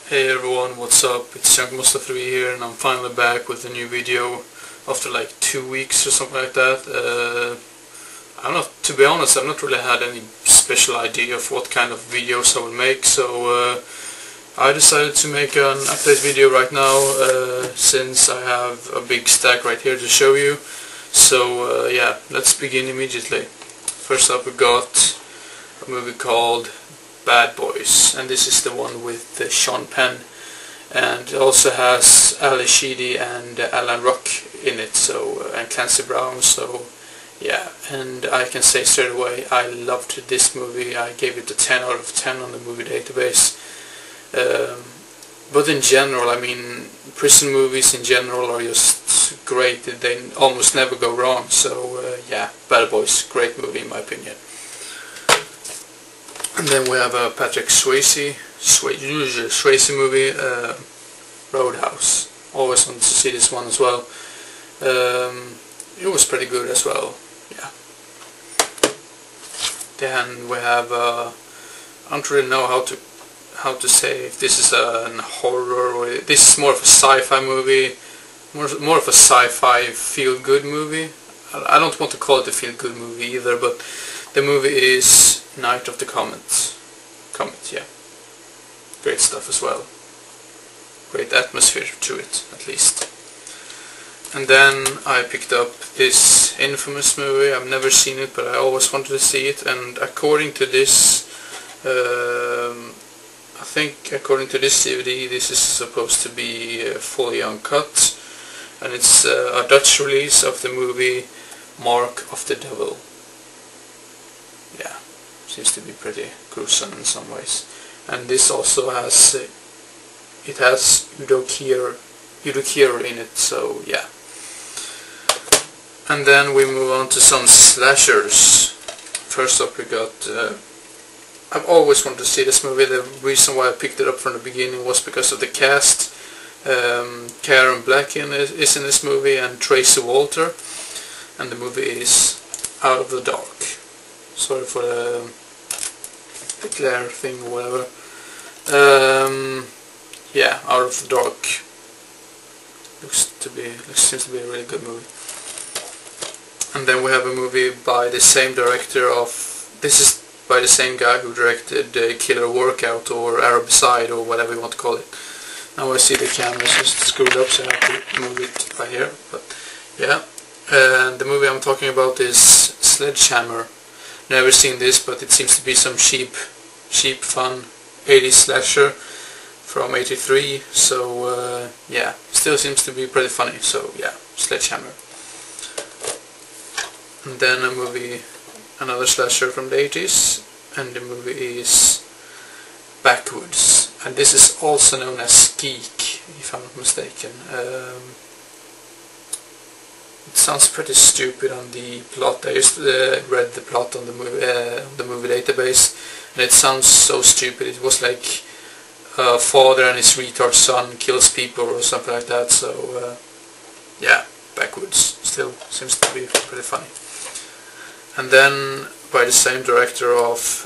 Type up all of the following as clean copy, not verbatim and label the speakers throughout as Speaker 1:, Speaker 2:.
Speaker 1: Hey everyone, what's up? It's Mustafa here, and I'm finally back with a new video after like 2 weeks or something like that. To be honest, I've not really had any special idea of what kind of videos I would make, so I decided to make an update video right now, since I have a big stack right here to show you. So yeah, let's begin immediately. First up we got a movie called Backwoods, and this is the one with Sean Penn, and it also has Ali Sheedy and Alan Ruck in it, so and Clancy Brown. So yeah, and I can say straight away I loved this movie. I gave it a 10 out of 10 on the movie database. But in general, I mean, prison movies in general are just great. They almost never go wrong. So yeah, Backwoods, great movie in my opinion. And then we have a Patrick Swayze movie, Roadhouse. Always wanted to see this one as well. It was pretty good as well. Yeah. Then we have I don't really know how to say if this is a horror or this is more of a sci-fi movie, more of a sci-fi feel-good movie. I don't want to call it a feel-good movie either, but the movie is Night of the Comet, yeah. Great stuff as well. Great atmosphere to it, at least. And then I picked up this infamous movie. I've never seen it, but I always wanted to see it. And according to this, I think according to this DVD, this is supposed to be fully uncut. And it's a Dutch release of the movie Mark of the Devil. Yeah. Seems to be pretty gruesome in some ways. And this also has it has Udo Kier in it, so yeah. And then we move on to some slashers. First up we got I've always wanted to see this movie. The reason why I picked it up from the beginning was because of the cast. Karen Black is in this movie, and Tracy Walter, and the movie is Out of the Dark. Sorry for the glare thing or whatever. Yeah, Out of the Dark seems to be a really good movie. And then we have a movie by the same director of, this is by the same guy who directed Killer Workout or Arabicide or whatever you want to call it. Now I see the camera is just screwed up, so I have to move it by here. But yeah, and the movie I'm talking about is Sledgehammer. Never seen this, but it seems to be some cheap fun 80s slasher from '83. So yeah, still seems to be pretty funny. So yeah, Sledgehammer. And then another slasher from the 80s, and the movie is Backwoods, and this is also known as Geek, if I'm not mistaken. It sounds pretty stupid on the plot. I just read the plot on the movie database, and it sounds so stupid. It was like a father and his retard son kills people or something like that. So yeah, Backwoods still seems to be pretty funny. And then by the same director of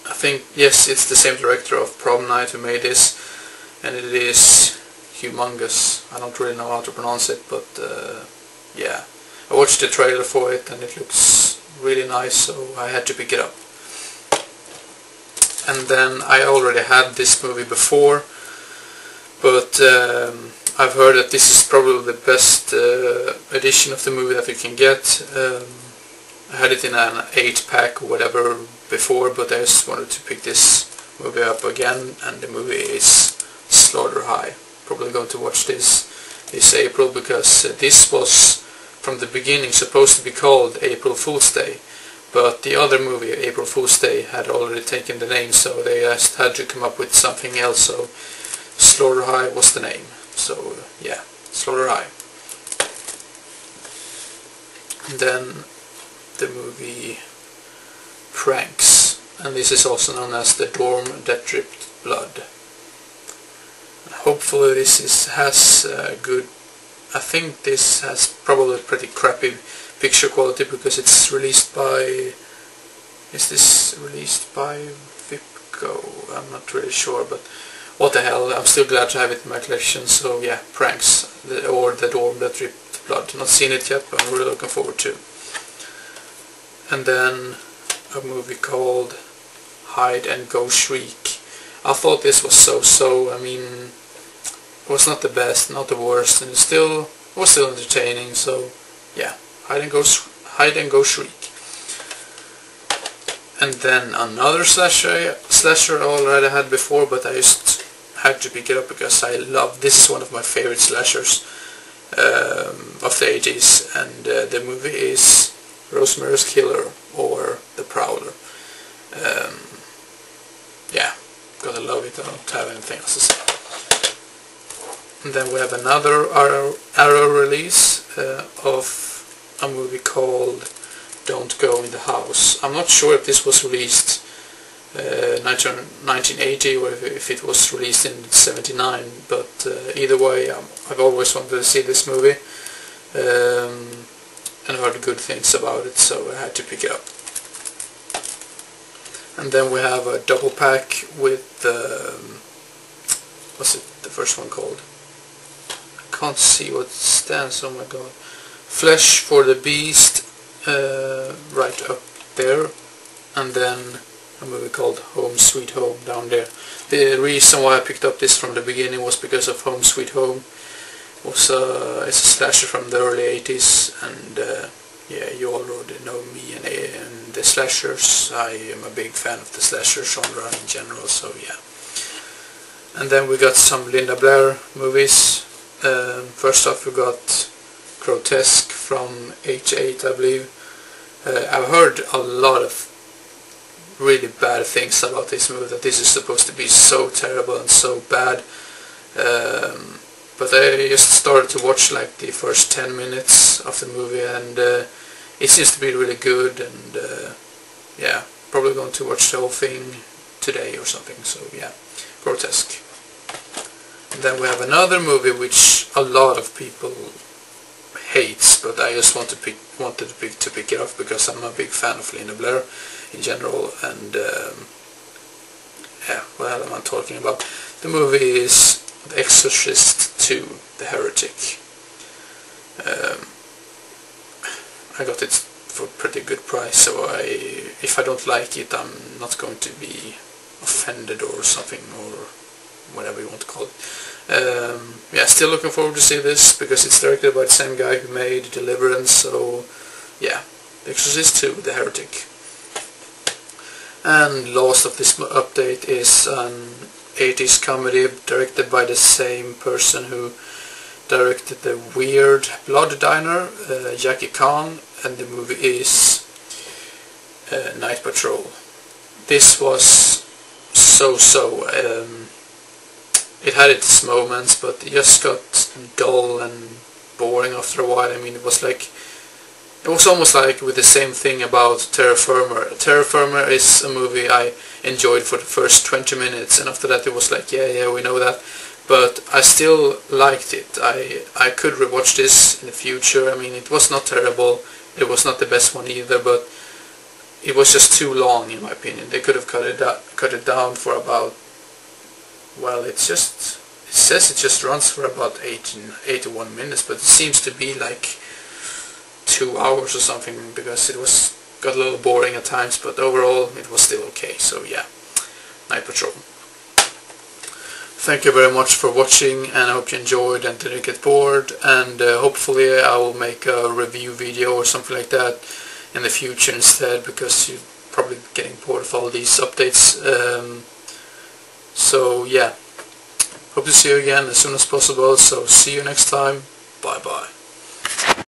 Speaker 1: I think, yes, it's the same director of Prom Night who made this, and it is humongous. I don't really know how to pronounce it, but yeah, I watched the trailer for it and it looks really nice, so I had to pick it up. And then I already had this movie before, but I've heard that this is probably the best edition of the movie that you can get. I had it in an 8-pack or whatever before, but I just wanted to pick this movie up again, and the movie is Slaughter High. Probably going to watch this April, because this was from the beginning supposed to be called April Fool's Day, but the other movie, April Fool's Day, had already taken the name, so they just had to come up with something else, so Slaughter High was the name. So yeah, Slaughter High. And then the movie Pranks, and this is also known as The Dorm That Dripped Blood. Hopefully this has good, I think this has probably pretty crappy picture quality, because it's released by, is this released by Vipco? I'm not really sure, but what the hell, I'm still glad to have it in my collection. So yeah, Pranks, or The Door That Dripped Blood. Not seen it yet, but I'm really looking forward to. And then a movie called Hide and Go Shriek. I thought this was so-so. I mean, it was not the best, not the worst, and it was still entertaining. So yeah, Hide and Go Shriek. And then another slasher I already had before, but I just had to pick it up because I love. This is one of my favorite slashers of the 80s, and the movie is Rosemarys Killer, or The Prowler. Yeah, gotta love it. I don't have anything else to say. And then we have another Arrow release of a movie called Don't Go in the House. I'm not sure if this was released 1980 or if it was released in 79, but either way, I've always wanted to see this movie and heard good things about it, so I had to pick it up. And then we have a double pack with what's it, the first one called? I can't see what it stands. Oh my god. Flesh for the Beast, right up there, and then a movie called Home Sweet Home down there. The reason why I picked up this from the beginning was because of Home Sweet Home. It's a slasher from the early 80s, and yeah, you already know me and the slashers. I am a big fan of the slasher genre in general, so yeah. And then we got some Linda Blair movies. First off, we got Grotesque from H8, I believe. I've heard a lot of really bad things about this movie, that this is supposed to be so terrible and so bad. But I just started to watch like the first 10 minutes of the movie, and it seems to be really good, and yeah, probably going to watch the whole thing today or something, so yeah, Grotesque. And then we have another movie which a lot of people hates, but I just wanted to pick it up because I'm a big fan of Linda Blair in general, and yeah, what the hell am I talking about? The movie is The Exorcist 2, The Heretic. I got it for a pretty good price, so if I don't like it, I'm not going to be offended or something, or whatever you want to call it. Yeah, still looking forward to see this because it's directed by the same guy who made Deliverance, so yeah, The Exorcist 2, The Heretic. And last of this update is an 80s comedy directed by the same person who directed the weird Blood Diner, Jackie Khan, and the movie is Night Patrol. This was so-so. It had its moments, but it just got dull and boring after a while. I mean, it was almost like with the same thing about Terra Firma. Terra Firma is a movie I enjoyed for the first 20 minutes, and after that it was like, yeah, we know that. But I still liked it. I could rewatch this in the future. I mean, it was not terrible. It was not the best one either, but it was just too long in my opinion. They could have cut it down for about, well, it says it just runs for about 81 minutes, but it seems to be like 2 hours or something, because it got a little boring at times, but overall it was still okay. So yeah, Night Patrol. Thank you very much for watching, and I hope you enjoyed and didn't get bored, and hopefully I will make a review video or something like that in the future instead, because you're probably getting bored of all these updates. So yeah, hope to see you again as soon as possible, so see you next time, bye bye.